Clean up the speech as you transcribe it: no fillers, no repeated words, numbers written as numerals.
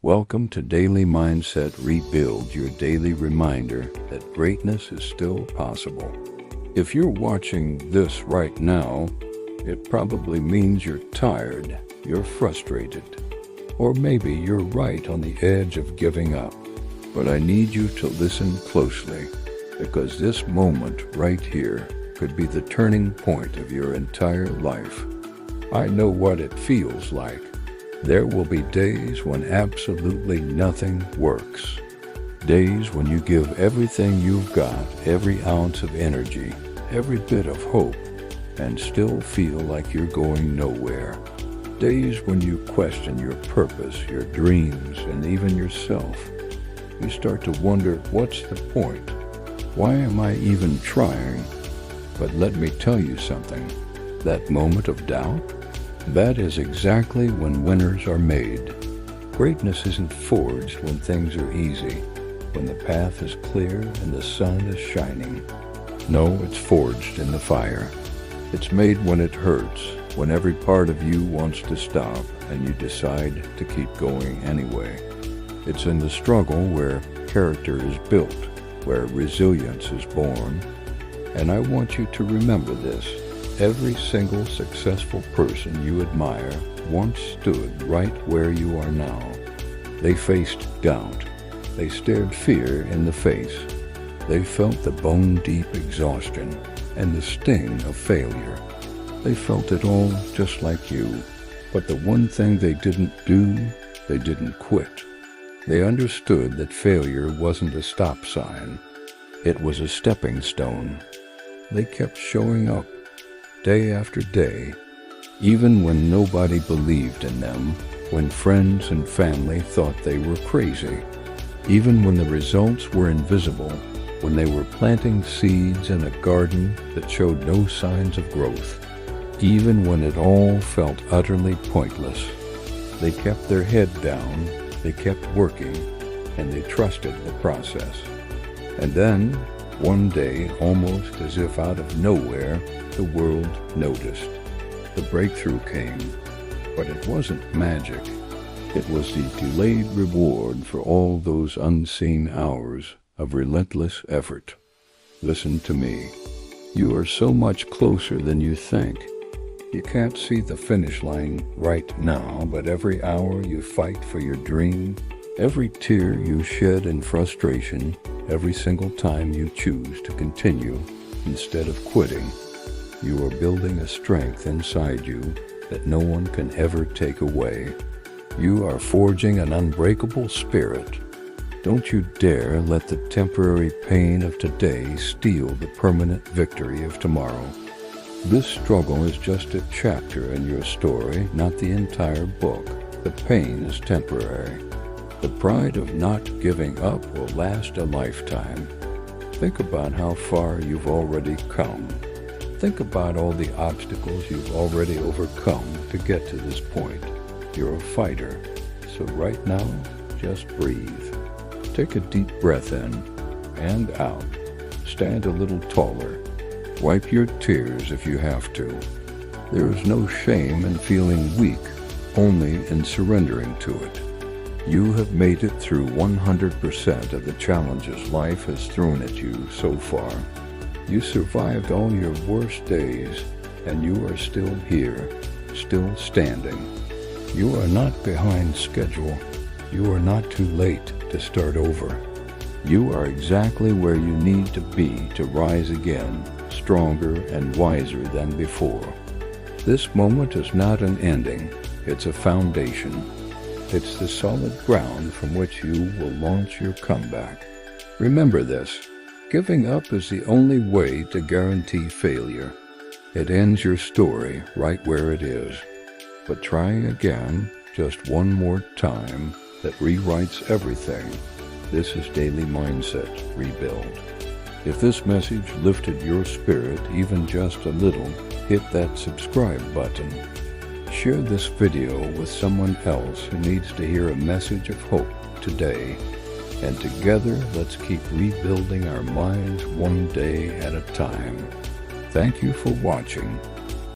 Welcome to Daily Mindset Rebuild, your daily reminder that greatness is still possible. If you're watching this right now, it probably means you're tired, you're frustrated, or maybe you're right on the edge of giving up. But I need you to listen closely, because this moment right here could be the turning point of your entire life. I know what it feels like. There will be days when absolutely nothing works. Days when you give everything you've got, every ounce of energy, every bit of hope, and still feel like you're going nowhere. Days when you question your purpose, your dreams, and even yourself. You start to wonder, what's the point? Why am I even trying? But let me tell you something. That moment of doubt, that is exactly when winners are made. Greatness isn't forged when things are easy, when the path is clear and the sun is shining. No, it's forged in the fire. It's made when it hurts, when every part of you wants to stop and you decide to keep going anyway. It's in the struggle where character is built, where resilience is born. And I want you to remember this. Every single successful person you admire once stood right where you are now. They faced doubt. They stared fear in the face. They felt the bone-deep exhaustion and the sting of failure. They felt it all just like you. But the one thing they didn't do, they didn't quit. They understood that failure wasn't a stop sign. It was a stepping stone. They kept showing up, day after day, even when nobody believed in them, when friends and family thought they were crazy, even when the results were invisible, when they were planting seeds in a garden that showed no signs of growth, even when it all felt utterly pointless. They kept their head down, they kept working, and they trusted the process. And then, one day, almost as if out of nowhere, the world noticed. The breakthrough came, but it wasn't magic. It was the delayed reward for all those unseen hours of relentless effort. Listen to me. You are so much closer than you think. You can't see the finish line right now, but every hour you fight for your dream, every tear you shed in frustration, every single time you choose to continue instead of quitting, you are building a strength inside you that no one can ever take away. You are forging an unbreakable spirit. Don't you dare let the temporary pain of today steal the permanent victory of tomorrow. This struggle is just a chapter in your story, not the entire book. The pain is temporary. The pride of not giving up will last a lifetime. Think about how far you've already come. Think about all the obstacles you've already overcome to get to this point. You're a fighter. So right now, just breathe. Take a deep breath in and out. Stand a little taller. Wipe your tears if you have to. There is no shame in feeling weak, only in surrendering to it. You have made it through 100% of the challenges life has thrown at you so far. You survived all your worst days, and you are still here, still standing. You are not behind schedule. You are not too late to start over. You are exactly where you need to be to rise again, stronger and wiser than before. This moment is not an ending, it's a foundation. It's the solid ground from which you will launch your comeback. Remember this, giving up is the only way to guarantee failure. It ends your story right where it is. But trying again, just one more time, that rewrites everything. This is Daily Mindset Rebuild. If this message lifted your spirit even just a little, hit that subscribe button. Share this video with someone else who needs to hear a message of hope today. And together, let's keep rebuilding our minds one day at a time. Thank you for watching.